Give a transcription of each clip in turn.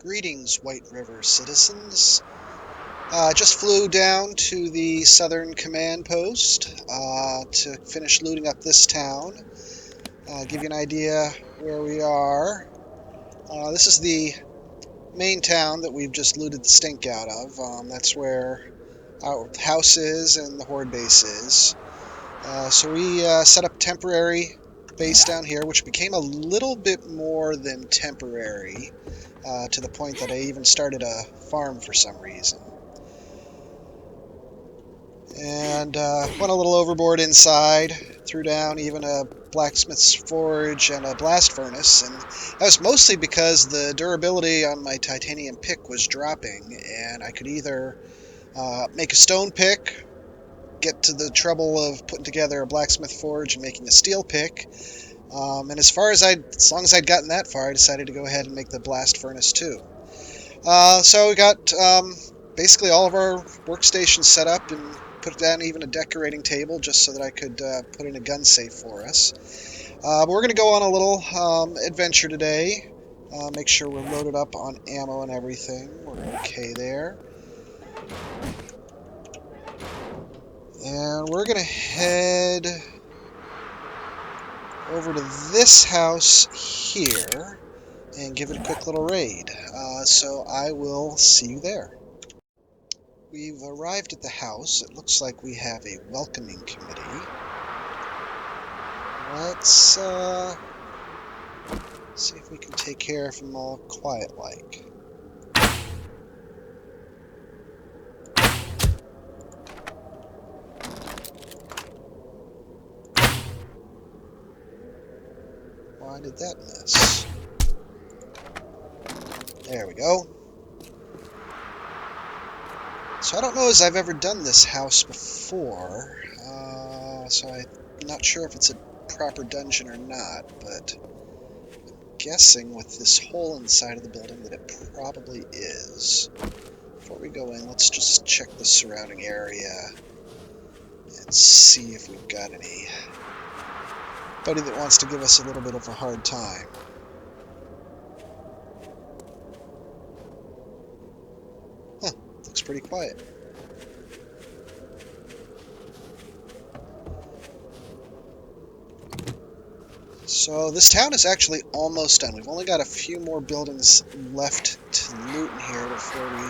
Greetings, White River citizens. Just flew down to the southern command post to finish looting up this town. Give you an idea where we are. This is the main town that we've just looted the stink out of. That's where our house is and the horde base is. So we set up temporary base down here, which became a little bit more than temporary, to the point that I even started a farm for some reason. And went a little overboard inside, threw down even a blacksmith's forge and a blast furnace, and that was mostly because the durability on my titanium pick was dropping, and I could either make a stone pick, get to the trouble of putting together a blacksmith forge and making a steel pick, and as long as I'd gotten that far, I decided to go ahead and make the blast furnace too. So we got basically all of our workstations set up and put down even a decorating table just so that I could put in a gun safe for us. But we're going to go on a little adventure today. Make sure we're loaded up on ammo and everything. We're okay there. And we're going to head over to this house here and give it a quick little raid. So I will see you there. We've arrived at the house. It looks like we have a welcoming committee. Let's see if we can take care of them all quiet-like. Why did that miss? There we go. So I don't know as I've ever done this house before, so I'm not sure if it's a proper dungeon or not, but I'm guessing with this hole inside of the building that it probably is. Before we go in, let's just check the surrounding area and see if we've got anybody that wants to give us a little bit of a hard time. Huh, looks pretty quiet. So this town is actually almost done. We've only got a few more buildings left to loot in here before we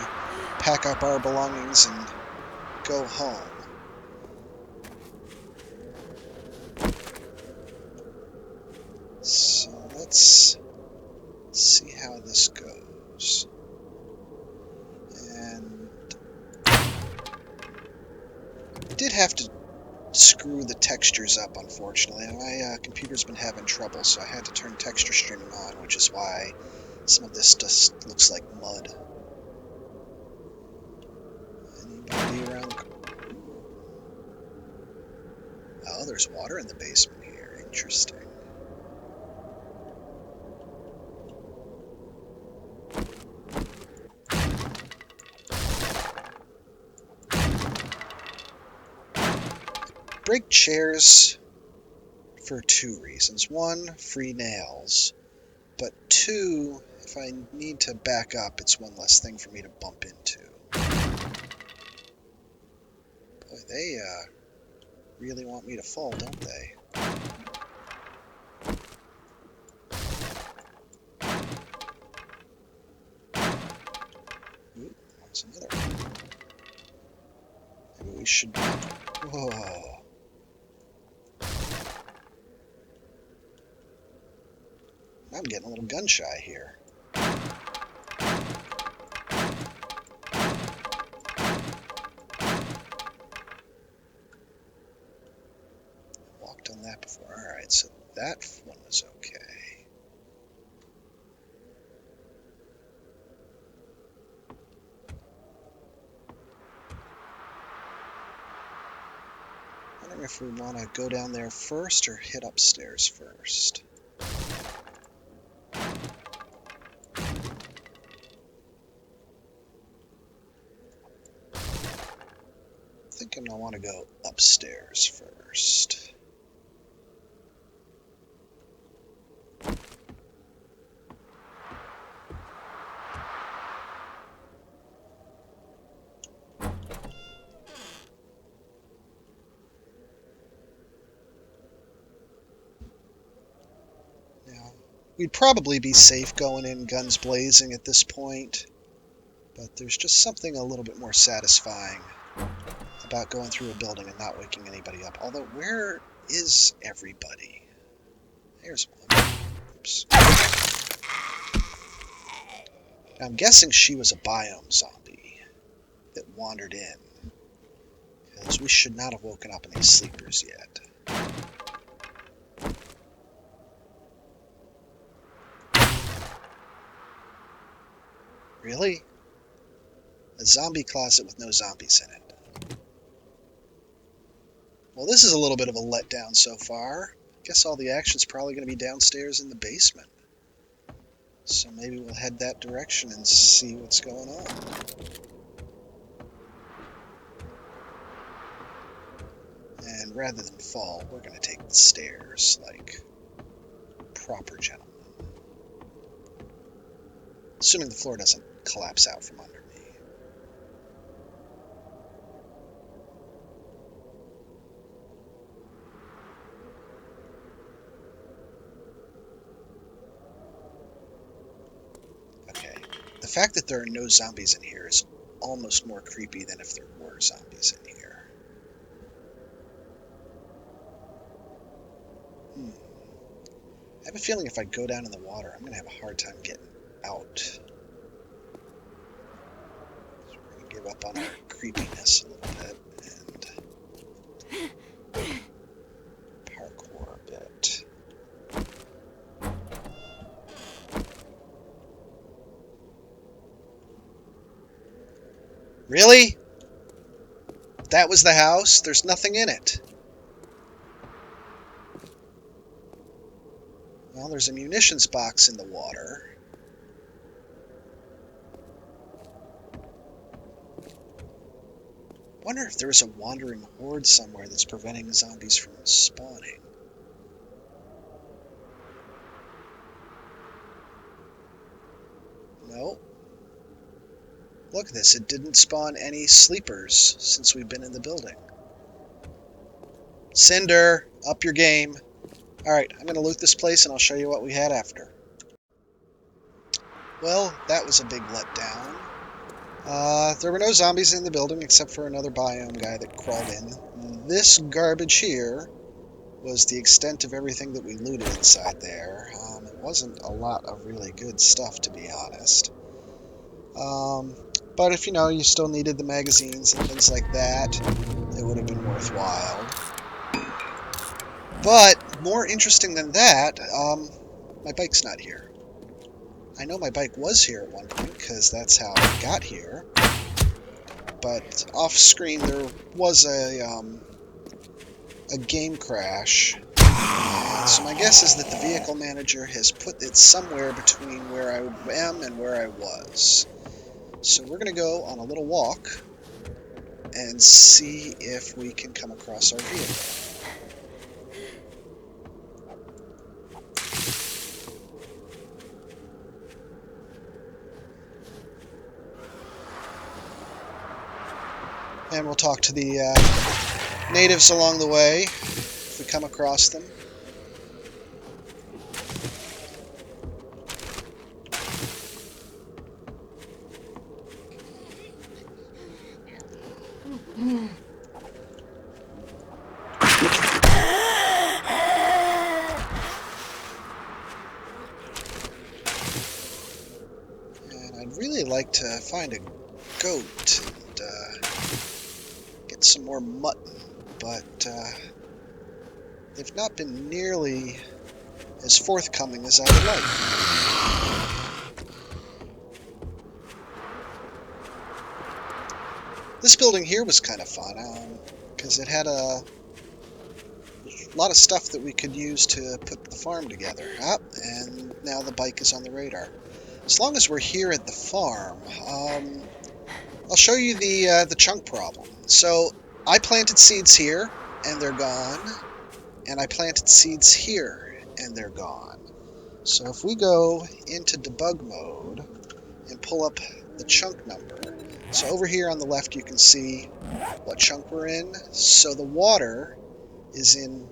pack up our belongings and go home. So let's see how this goes. And I did have to screw the textures up, unfortunately. My computer's been having trouble, so I had to turn texture streaming on, which is why some of this just looks like mud. Anybody around? Oh, there's water in the basement here. Interesting. Break chairs for two reasons. One, free nails. But two, if I need to back up, it's one less thing for me to bump into. Boy, they really want me to fall, don't they? Ooh, that's another one. Maybe we should... Whoa. I'm getting a little gun shy here. Walked on that before. Alright, so that one was okay. I wonder if we want to go down there first or hit upstairs first. Thinking I want to go upstairs first. We'd probably be safe going in guns blazing at this point, but there's just something a little bit more satisfying about going through a building and not waking anybody up. Although, where is everybody? There's one. Oops. Now, I'm guessing she was a biome zombie that wandered in, because we should not have woken up any sleepers yet. Really? A zombie closet with no zombies in it. Well, this is a little bit of a letdown so far. Guess all the action's probably going to be downstairs in the basement. So maybe we'll head that direction and see what's going on. And rather than fall, we're going to take the stairs like proper gentlemen. Assuming the floor doesn't collapse out from under me. Okay. The fact that there are no zombies in here is almost more creepy than if there were zombies in here. I have a feeling if I go down in the water, I'm going to have a hard time getting out. So we're going to give up on our creepiness a little bit and parkour a bit. Really? That was the house? There's nothing in it. Well, there's a munitions box in the water. Wonder if there was a wandering horde somewhere that's preventing zombies from spawning. No. Look at this, it didn't spawn any sleepers since we've been in the building. Cinder, up your game. Alright, I'm going to loot this place and I'll show you what we had after. Well, that was a big letdown. There were no zombies in the building except for another biome guy that crawled in. This garbage here was the extent of everything that we looted inside there. It wasn't a lot of really good stuff, to be honest. But if, you still needed the magazines and things like that, it would have been worthwhile. But, more interesting than that, my bike's not here. I know my bike was here at one point, because that's how I got here. But off-screen, there was a game crash. So my guess is that the vehicle manager has put it somewhere between where I am and where I was. So we're going to go on a little walk and see if we can come across our vehicle. And we'll talk to the natives along the way, if we come across them. And I'd really like to find a goat and get some more mutton, but they've not been nearly as forthcoming as I would like. This building here was kind of fun, because it had a lot of stuff that we could use to put the farm together. And now the bike is on the radar. As long as we're here at the farm, I'll show you the chunk problem. So I planted seeds here, and they're gone. And I planted seeds here, and they're gone. So if we go into debug mode and pull up the chunk number, so over here on the left you can see what chunk we're in. So the water is in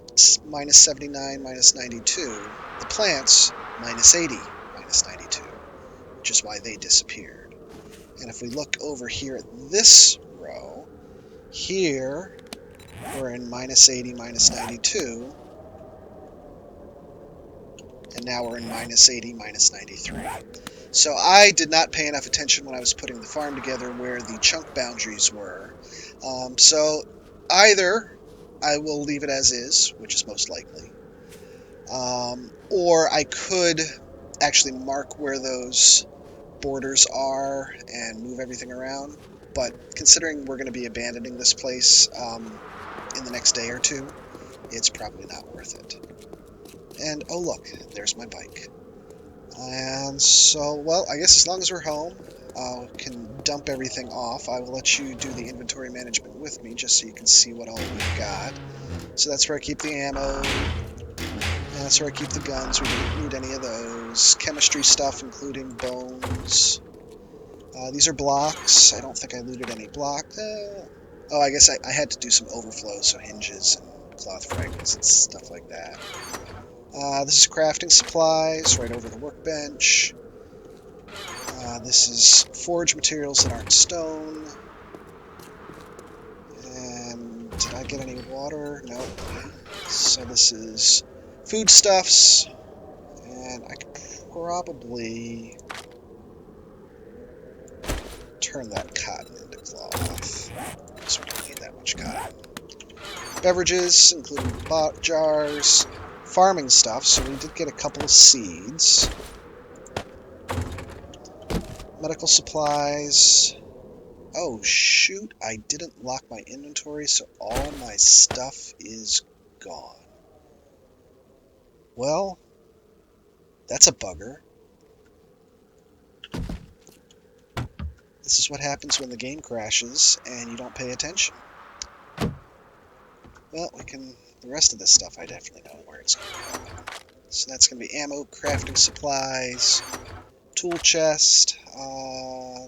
minus 79, minus 92. The plants, minus 80, minus 92, which is why they disappeared. And if we look over here at this row, here we're in minus 80, minus 92, and now we're in minus 80, minus 93. So I did not pay enough attention when I was putting the farm together where the chunk boundaries were. So either I will leave it as is, which is most likely, or I could actually mark where those borders are and move everything around. But considering we're going to be abandoning this place in the next day or two, it's probably not worth it. And oh look, there's my bike. And so, well, I guess as long as we're home, can dump everything off. I will let you do the inventory management with me, just so you can see what all we've got. So that's where I keep the ammo, and that's where I keep the guns. We didn't need any of those. Chemistry stuff, including bones. These are blocks. I don't think I looted any block. Oh, I guess I had to do some overflow, so hinges and cloth fragments and stuff like that. This is crafting supplies right over the workbench. This is forge materials that aren't stone. And did I get any water? Nope. So this is foodstuffs. And I could probably turn that cotton into cloth, because we don't need that much cotton. Beverages, including jars. Farming stuff, so we did get a couple of seeds. Medical supplies. Oh shoot, I didn't lock my inventory, so all my stuff is gone. Well, that's a bugger. This is what happens when the game crashes and you don't pay attention. Well, the rest of this stuff I definitely know where it's going to go. So that's going to be ammo, crafting supplies, tool chest.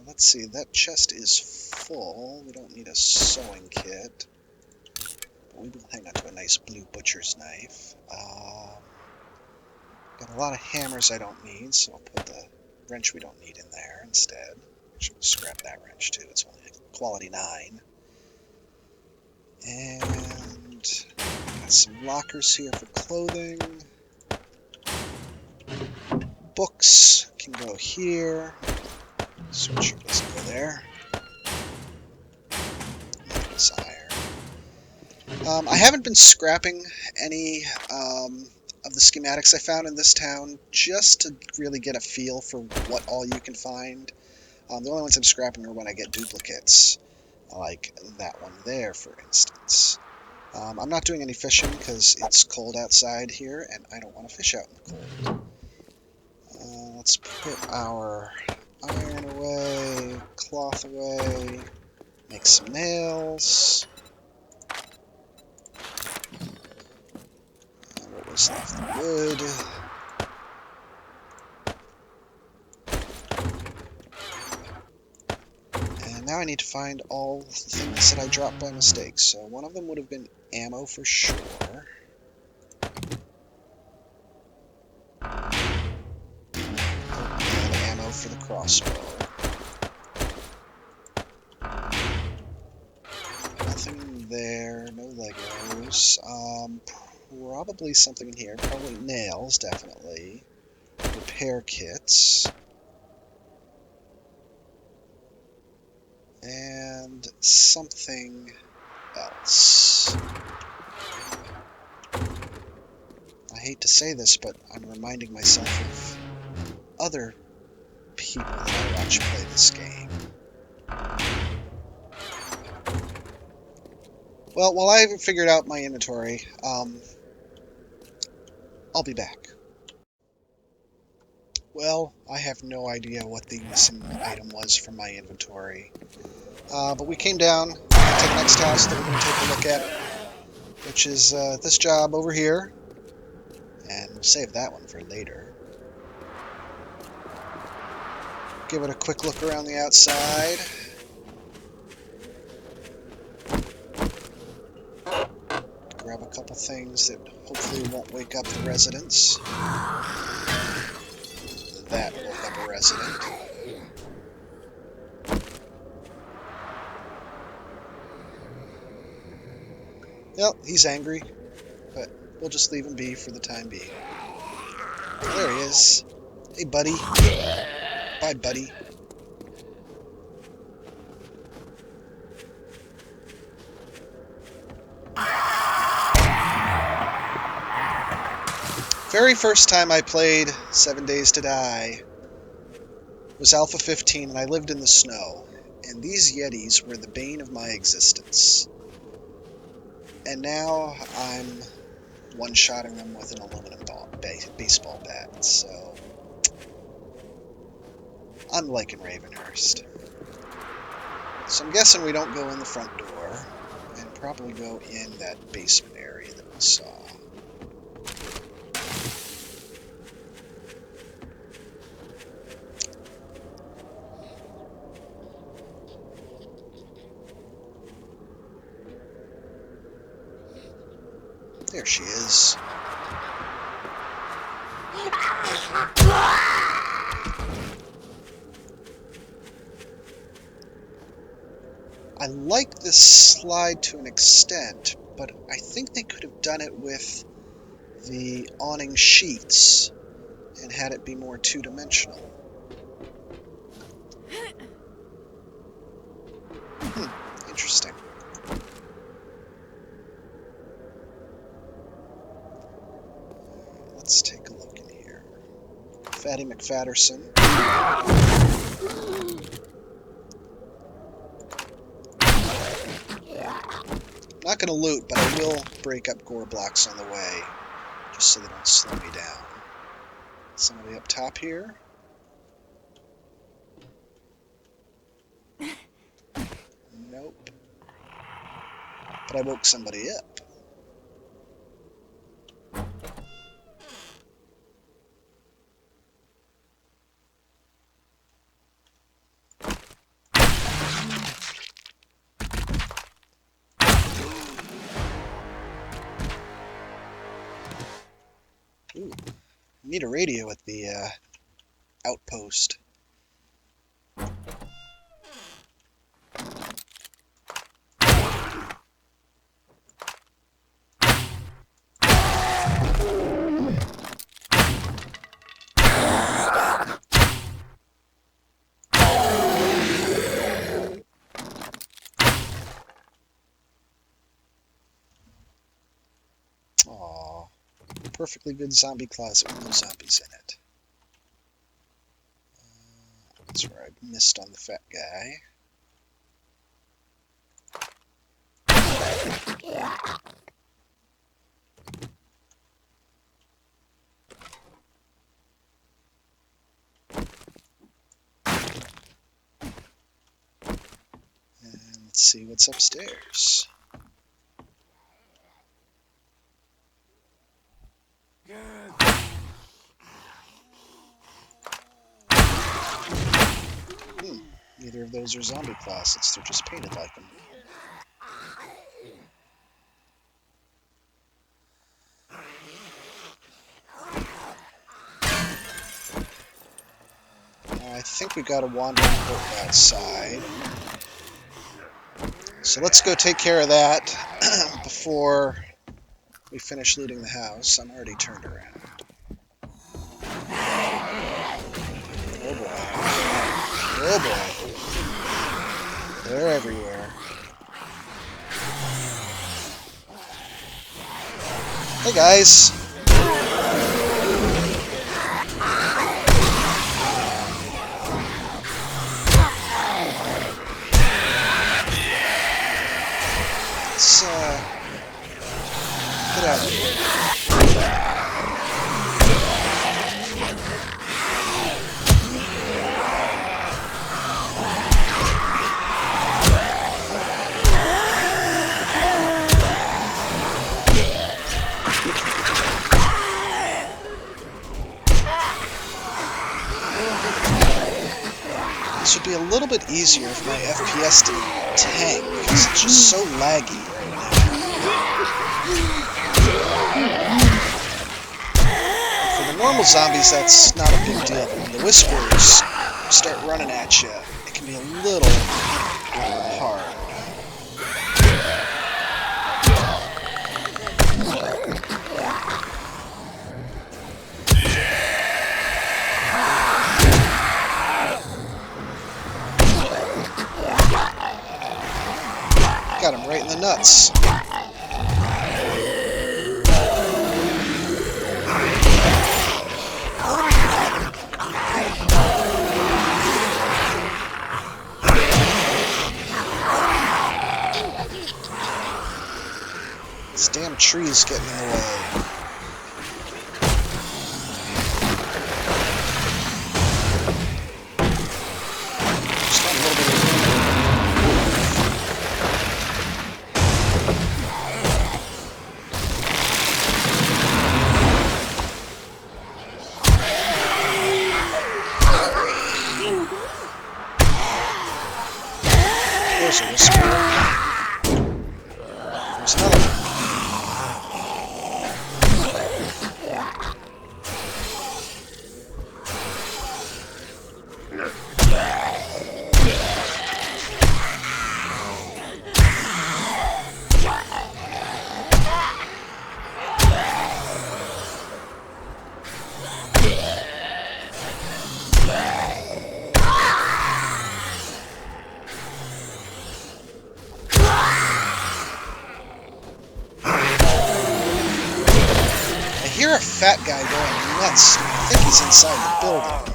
Let's see, that chest is full. We don't need a sewing kit. But we will hang on to a nice blue butcher's knife. Got a lot of hammers I don't need, so I'll put the wrench we don't need in there instead. Actually, we'll scrap that wrench too. It's only a quality 9. And got some lockers here for clothing. Books can go here. Sweatshirt doesn't go there. It's iron. I haven't been scrapping any of the schematics I found in this town, just to really get a feel for what all you can find. The only ones I'm scrapping are when I get duplicates, like that one there, for instance. I'm not doing any fishing because it's cold outside here, and I don't want to fish out in the cold. Let's put our iron away, cloth away, make some nails. What was left? The wood. And now I need to find all the things that I dropped by mistake. So one of them would have been ammo for sure. And ammo for the crossbow. Nothing there, no Legos. Probably something in here. Probably nails, definitely. Repair kits. And something else. I hate to say this, but I'm reminding myself of other people that I watch play this game. Well, while I haven't figured out my inventory, I'll be back. Well, I have no idea what the missing item was from my inventory. But we came down to the next house that we're going to take a look at, which is this job over here. And we'll save that one for later. Give it a quick look around the outside. Grab a couple things that hopefully won't wake up the residents. That woke up a resident. Well, he's angry, but we'll just leave him be for the time being. There he is. Hey, buddy. Bye, buddy. Very first time I played 7 Days to Die was Alpha 15, and I lived in the snow. And these Yetis were the bane of my existence. And now I'm one-shotting them with an aluminum baseball bat, so I'm liking Ravenhearst. So I'm guessing we don't go in the front door, and probably go in that basement area that we saw. There she is. I like this slide to an extent, but I think they could have done it with the awning sheets and had it be more two-dimensional. Interesting. Let's take a look in here. Fatty McFatterson. Not going to loot, but I will break up gore blocks on the way, just so they don't slow me down. Somebody up top here. Nope. But I woke somebody up. Ooh, need a radio at the outpost. Aww. Perfectly good zombie closet with no zombies in it. That's where I missed on the fat guy. And let's see what's upstairs. Neither of those are zombie closets, they're just painted like them. I think we got a wandering boat outside. So let's go take care of that before we finish looting the house. I'm already turned around. Oh boy. Oh boy. They're everywhere. Hey guys. Let's get out of here. This would be a little bit easier if my FPS didn't tank, because it's just so laggy right now. normal zombies, that's not a big deal, but when the whispers start running at you, it can be a little hard. Got him right in the nuts. This damn tree's getting in the way. Just got a little bit of there's a whisper. There's another one. I hear a fat guy going nuts. I think he's inside the building.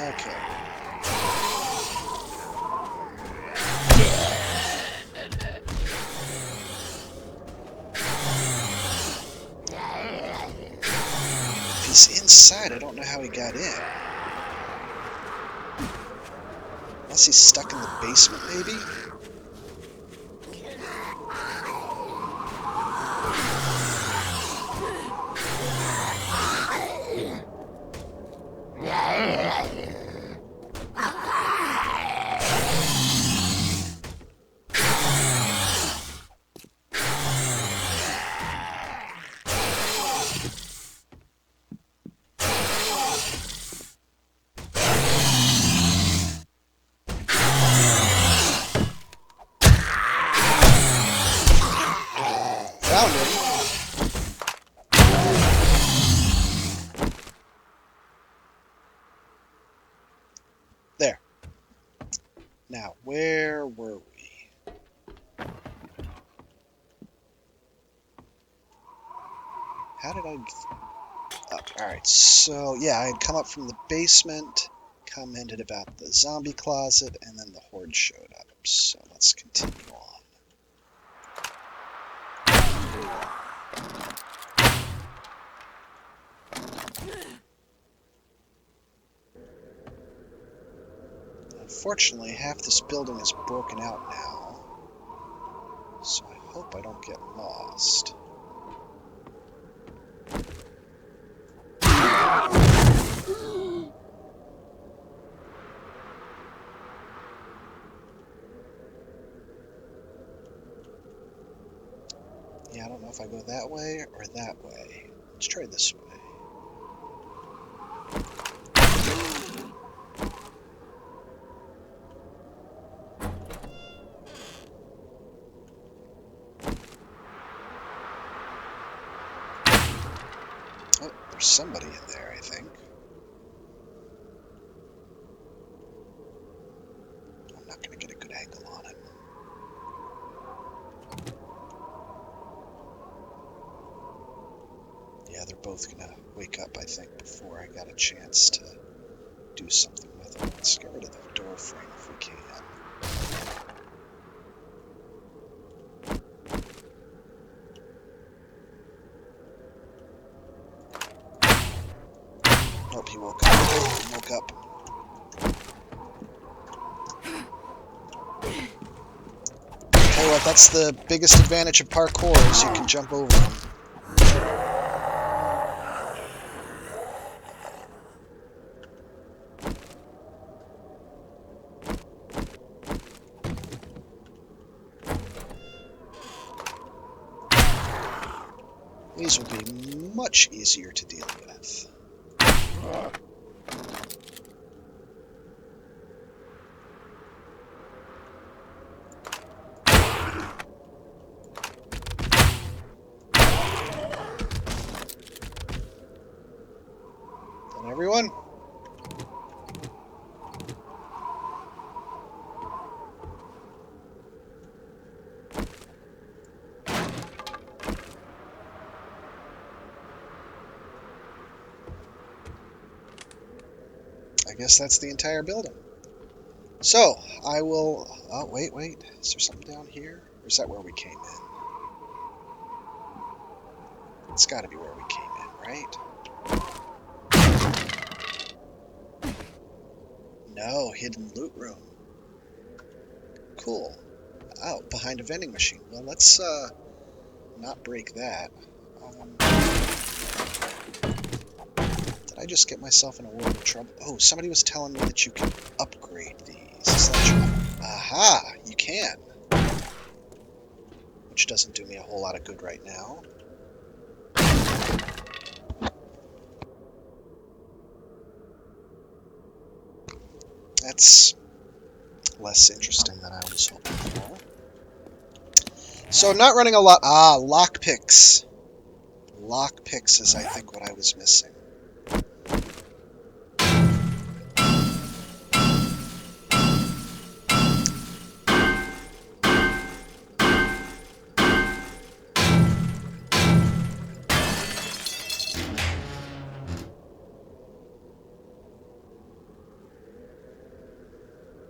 Okay. If he's inside, I don't know how he got in. Unless he's stuck in the basement, maybe? Found him. There. Now, where were we? How did I... Up. Alright, so, yeah, I had come up from the basement, commented about the zombie closet, and then the horde showed up. So, let's continue on. Unfortunately, half this building is broken out now, so I hope I don't get lost. Yeah, I don't know if I go that way or that way. Let's try this way. Oh, there's somebody in there, I think. I'm not going to get a good angle on him. Yeah, they're both going to wake up, I think, before I got a chance to do something with them. Let's get rid of the door frame if we can. he woke up. He woke up. Tell you what, that's the biggest advantage of parkour, is you can jump over them. These will be much easier to deal with. Done, everyone? I guess that's the entire building. So, I will... Oh, wait. Is there something down here? Or is that where we came in? It's got to be where we came in, right? No, hidden loot room. Cool. Oh, behind a vending machine. Well, let's not break that. Did I just get myself in a world of trouble? Oh, somebody was telling me that you can upgrade these. Is that true? Aha! You can. Which doesn't do me a whole lot of good right now. That's less interesting than I was hoping for. So I'm not running a lot... Ah, lockpicks. Lockpicks is, I think, what I was missing.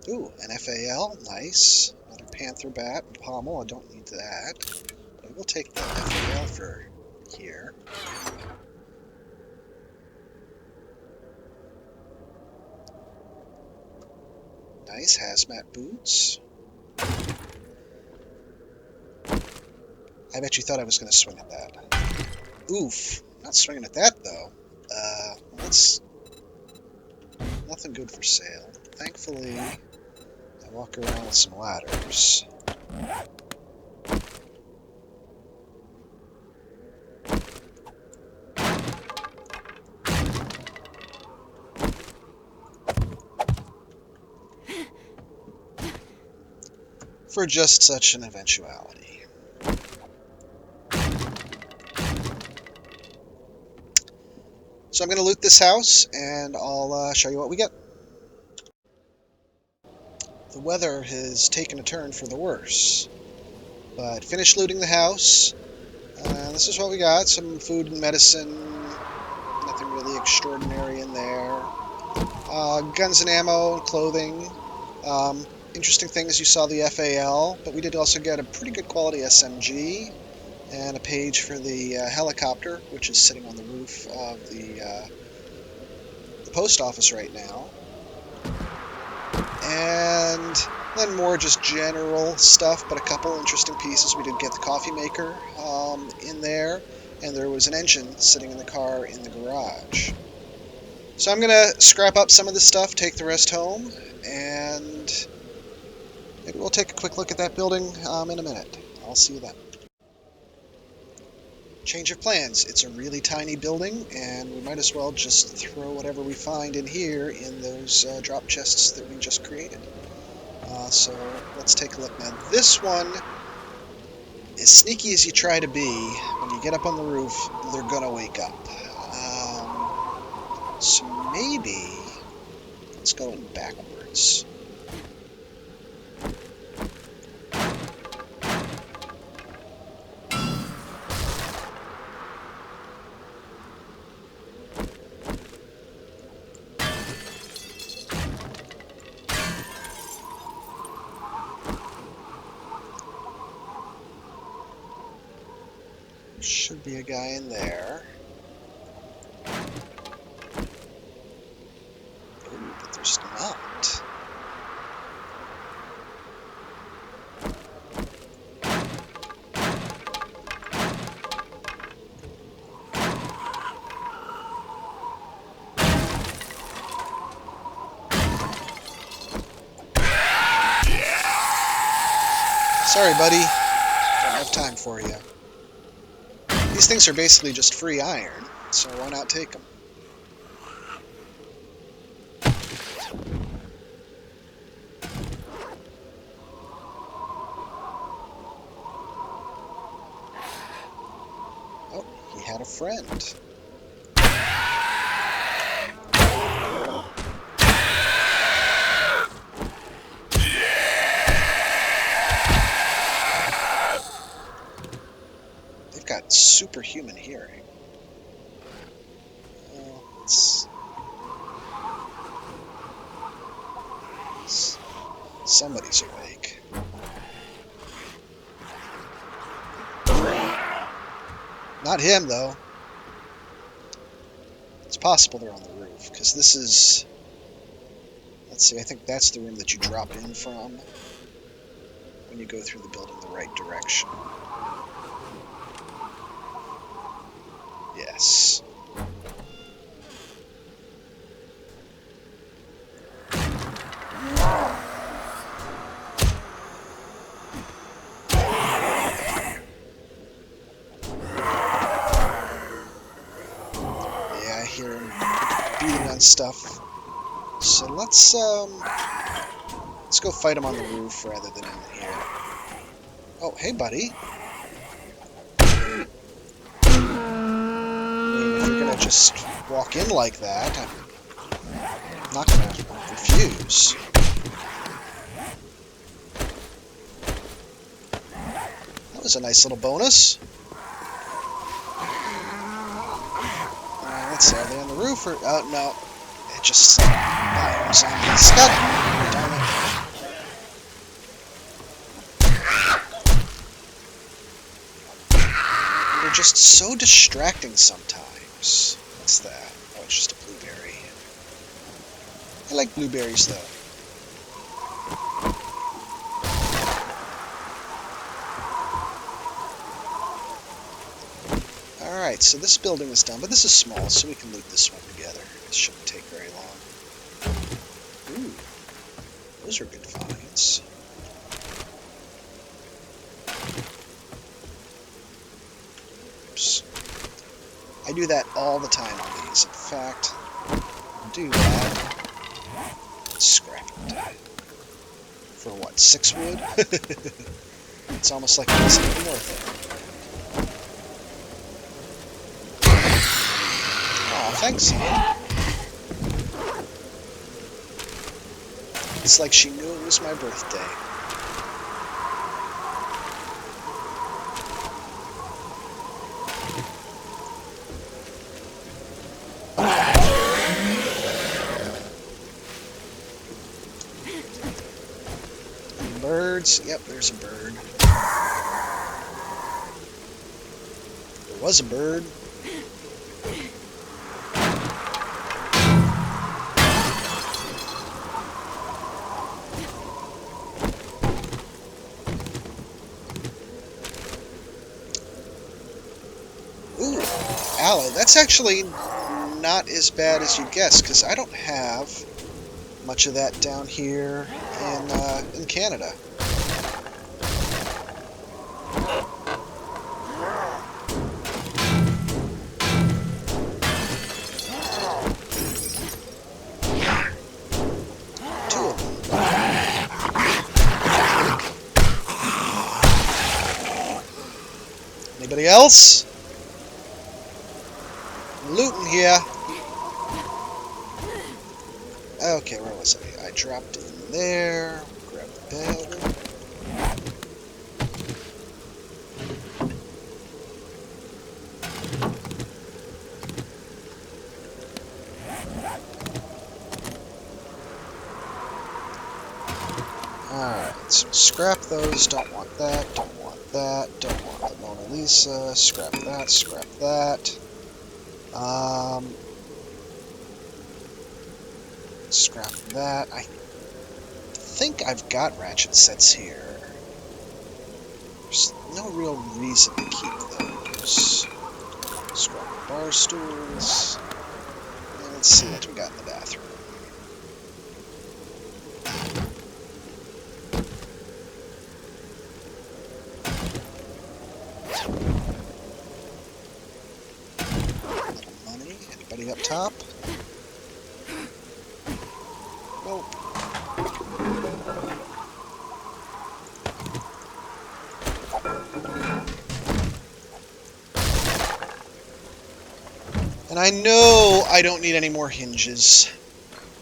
Ooh, an FAL. Nice. Another Panther Bat and Pommel. I don't need that. But I will take the FAL for here. Nice hazmat boots. I bet you thought I was going to swing at that. Oof. Not swinging at that, though. That's nothing good for sale. Thankfully, I walk around with some ladders. For just such an eventuality. So I'm going to loot this house, and I'll show you what we get. The weather has taken a turn for the worse. But finished looting the house. This is what we got. Some food and medicine. Nothing really extraordinary in there. Guns and ammo and clothing. Interesting things, you saw the FAL, but we did also get a pretty good quality SMG and a page for the helicopter, which is sitting on the roof of the post office right now. And then more just general stuff, but a couple interesting pieces. We did get the coffee maker in there, and there was an engine sitting in the car in the garage. So I'm going to scrap up some of this stuff, take the rest home, and maybe we'll take a quick look at that building in a minute. I'll see you then. Change of plans. It's a really tiny building, and we might as well just throw whatever we find in here in those drop chests that we just created. So let's take a look. Now this one, as sneaky as you try to be, when you get up on the roof, they're gonna wake up. So maybe let's go in backwards. Should be a guy in there. Sorry, buddy. Don't have time for you. These things are basically just free iron, so why not take them? Oh, he had a friend. They've got superhuman hearing. Somebody's awake. Not him, though. It's possible they're on the roof, because this is... Let's see, I think that's the room that you drop in from when you go through the building the right direction. Yes. Yeah, I hear him beating on stuff. So let's go fight him on the roof rather than in here. Oh, hey, buddy. I mean, if you're gonna just walk in like that, I'm not gonna refuse. That was a nice little bonus. Let's see, are they on the roof or... Oh, no. It just... zombies. God darn it. They're just so distracting sometimes. What's that? Oh, it's just a blueberry. I like blueberries, though. Alright, so this building is done, but this is small, so we can loot this one together. It shouldn't take very long. Ooh, those are good finds. Oops. I do that all the time on these. In fact, I'll do that. Scrap it. For what, 6 wood? It's almost like it wasn't even worth it. Thanks, Ian. It's like she knew it was my birthday. Birds. Yep, there's a bird. There was a bird. Ooh, aloe. That's actually not as bad as you'd guess, because I don't have much of that down here in Canada. Anybody else? Looting here. Okay, where was I? I dropped in there. Grab the bed. Alright, so scrap those. Don't want that. Don't want that. Don't want the Mona Lisa. Scrap that. Scrap that. Scrap that. I think I've got ratchet sets here. There's no real reason to keep those. Scrap the bar stools. And let's see what we got in the bathroom. Anybody up top? Nope. And I know I don't need any more hinges,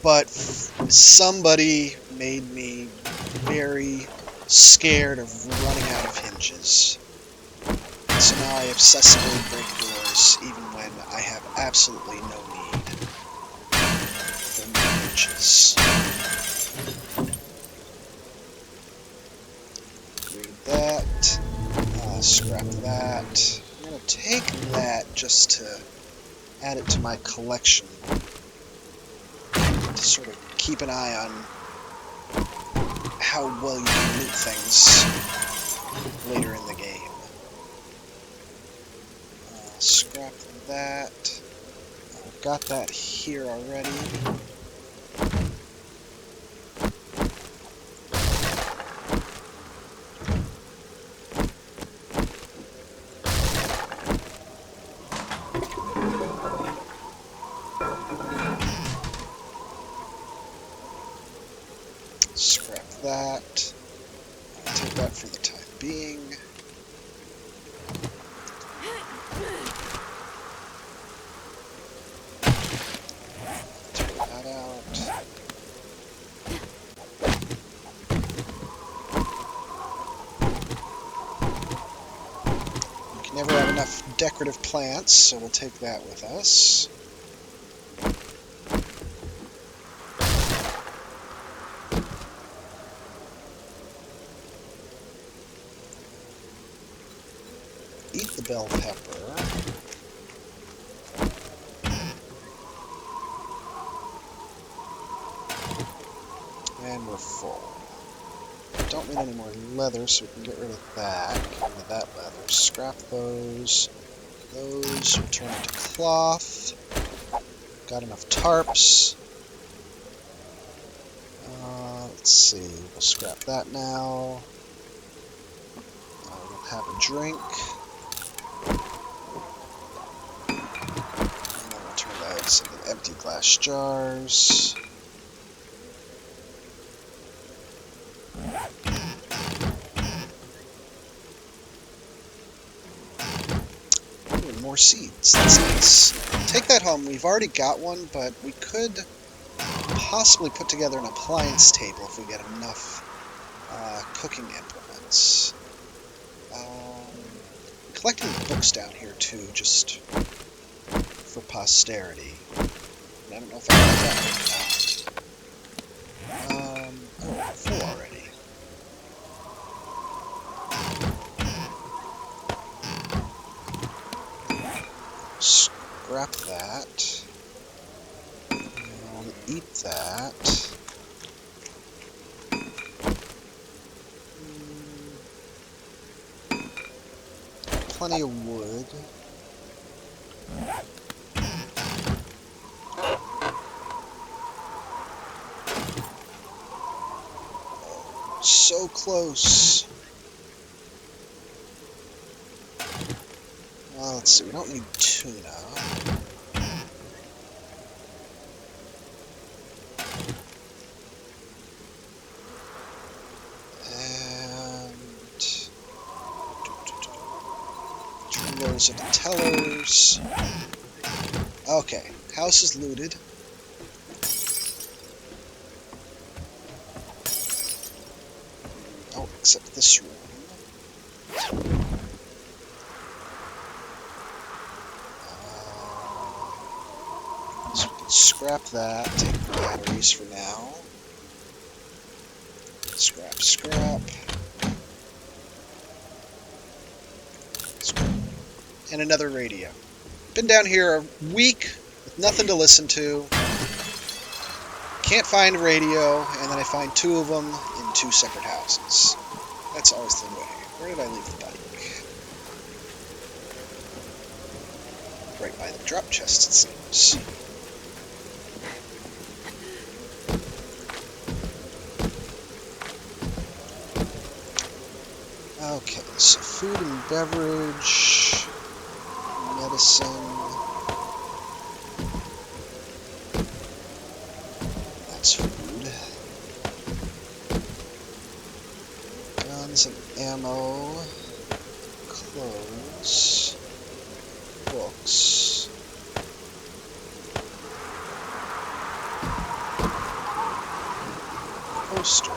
but somebody made me very scared of running out of hinges. So now I obsessively break doors even when I have absolutely no need for more hinges. Read that. Scrap that. I'm going to take that just to add it to my collection. To sort of keep an eye on how well you can loot things later in the game. Scrap that. I've got that here already. Scrap that. I'll take that for the time being. Throw that out. You can never have enough decorative plants, so we'll take that with us. Eat the bell pepper. And we're full. Don't need any more leather, so we can get rid of that. Get rid of that leather. Scrap those. Those will turn into cloth. Got enough tarps. Let's see. We'll scrap that now. We'll have a drink. And then we'll turn those into empty glass jars. Ooh, more seeds. That's nice. Take that home. We've already got one, but we could possibly put together an appliance table if we get enough cooking implements. Collecting books down here too, just for posterity. I don't know if I got that or not. Oh, full already. Scrap that. And eat that. Plenty of wood. So close. Well, let's see, we don't need tuna. Those are the tellers. Okay, house is looted. Oh, except this room. So we can scrap that, take the batteries for now. Scrap, scrap. And another radio. Been down here a week with nothing to listen to. Can't find a radio, and then I find two of them in two separate houses. That's always the way. Where did I leave the bike? Right by the drop chest, it seems. Okay, so food and beverage, medicine. ammo, clothes, books. Poster.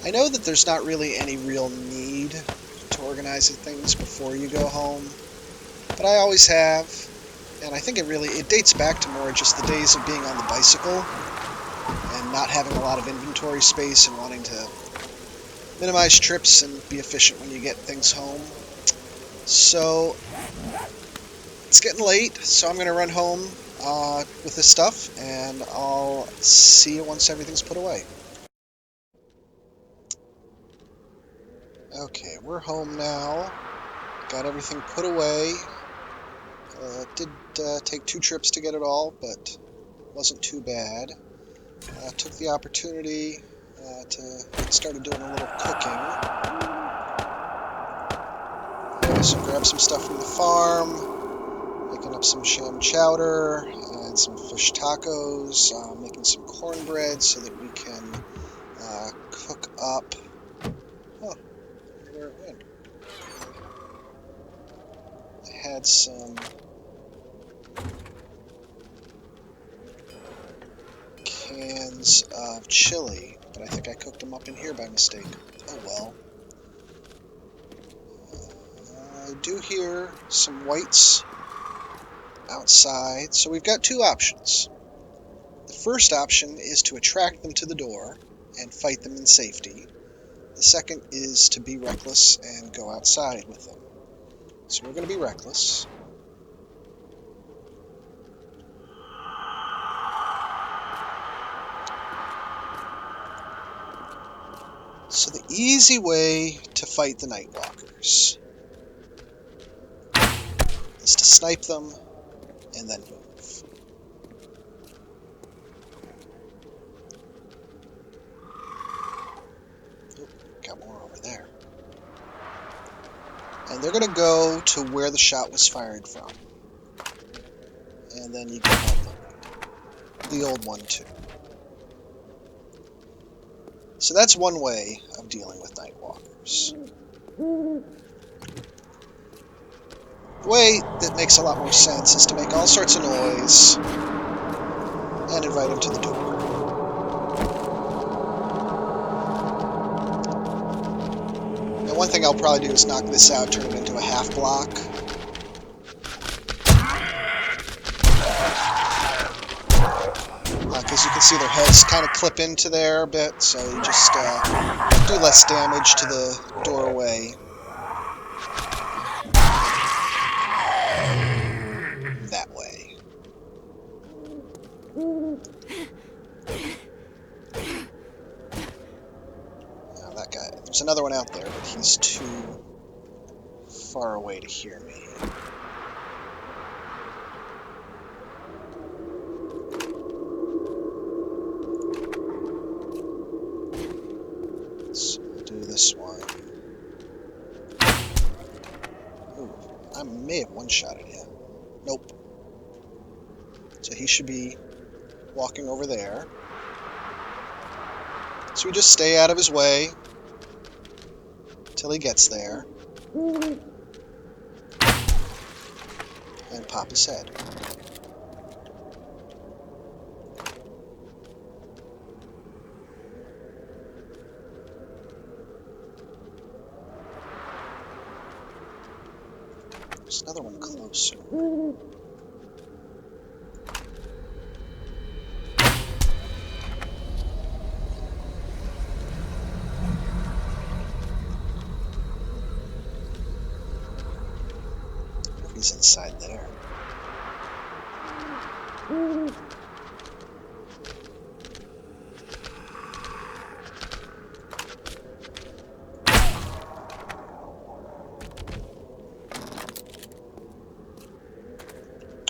I know that there's not really any real need to organize things before you go home, but I always have, and I think it dates back to more just the days of being on the bicycle and not having a lot of inventory space and wanting to minimize trips and be efficient when you get things home. So it's getting late, so I'm going to run home with this stuff, and I'll see you once everything's put away. Okay, we're home now. Got everything put away. Did take 2 trips to get it all, but wasn't too bad. Took the opportunity to get started doing a little cooking. So grabbed some stuff from the farm, making up some sham chowder and some fish tacos, making some cornbread so that we can cook up. Oh, I wonder where it went. I had some cans of chili, but I think I cooked them up in here by mistake. Oh well. I do hear some whites outside, so we've got 2 options. The first option is to attract them to the door and fight them in safety. The second is to be reckless and go outside with them. So we're going to be reckless. So the easy way to fight the Nightwalkers is to snipe them and then move. Oop, got more over there. And they're going to go to where the shot was fired from. And then you can help them. The old one, too. So that's one way of dealing with Nightwalkers. The way that makes a lot more sense is to make all sorts of noise and invite them to the door. Now, one thing I'll probably do is knock this out, turn it into a half block. Because you can see their heads kind of clip into there a bit, so you just do less damage to the doorway that way. Now that guy, there's another one out there, but he's too far away to hear me. Let's do this one. Ooh, I may have one-shotted him. Nope. So he should be walking over there. So we just stay out of his way till he gets there and pop his head. There's another one closer. He's inside there.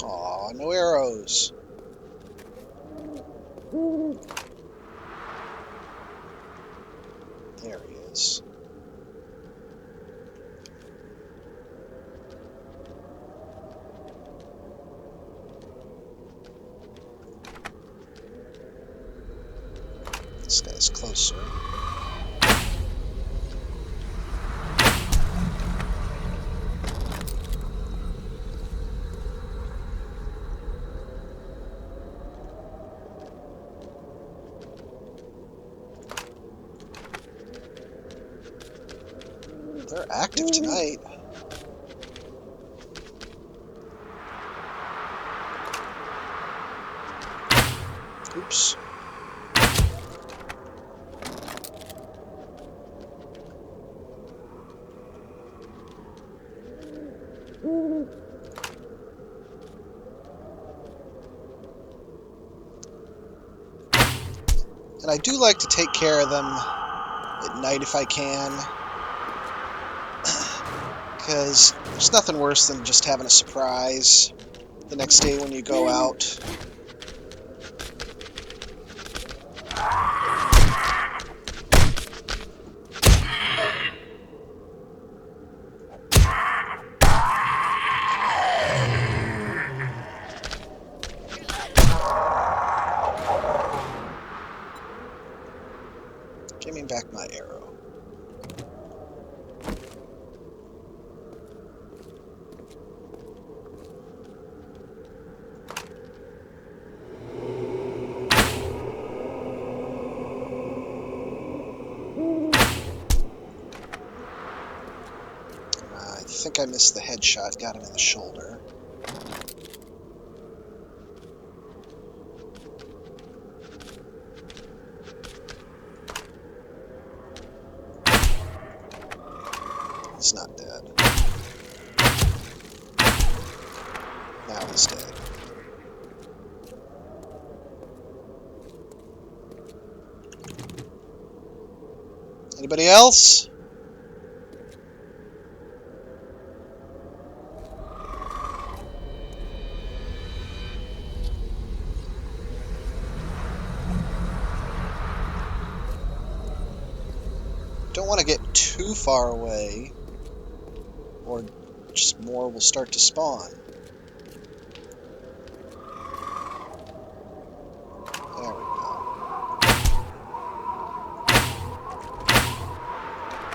Aw, no arrows. There he is. This guy's closer. They're active tonight. Oops. And I do like to take care of them at night if I can, because there's nothing worse than just having a surprise the next day when you go out. Give me back my arrow. I think I missed the headshot, got him in the shoulder. He's not dead. Now he's dead. Anybody else? Don't want to get too far away, or just more will start to spawn. There we go.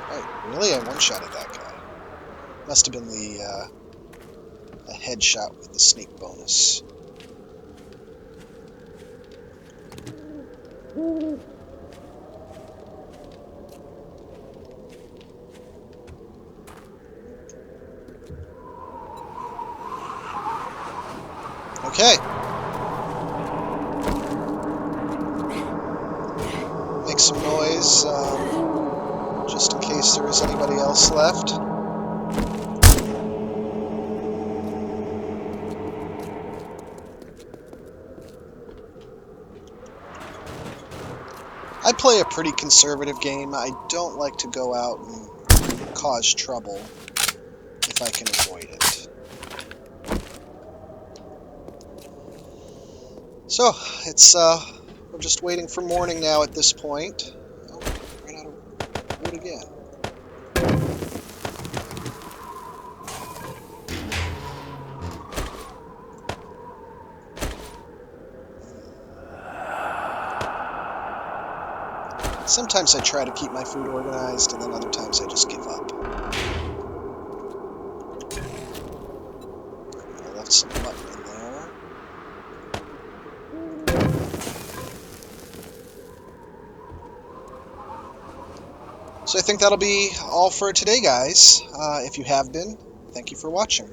Right, really? I one-shotted that guy. Must have been the a headshot with the sneak bonus. Okay. Make some noise, just in case there is anybody else left. I play a pretty conservative game. I don't like to go out and cause trouble if I can avoid it. So, it's, we're just waiting for morning now at this point. Oh, ran out of wood again. Sometimes I try to keep my food organized, and then other times I just give up. I left some mutton in there. So I think that'll be all for today, guys. If you have been, thank you for watching.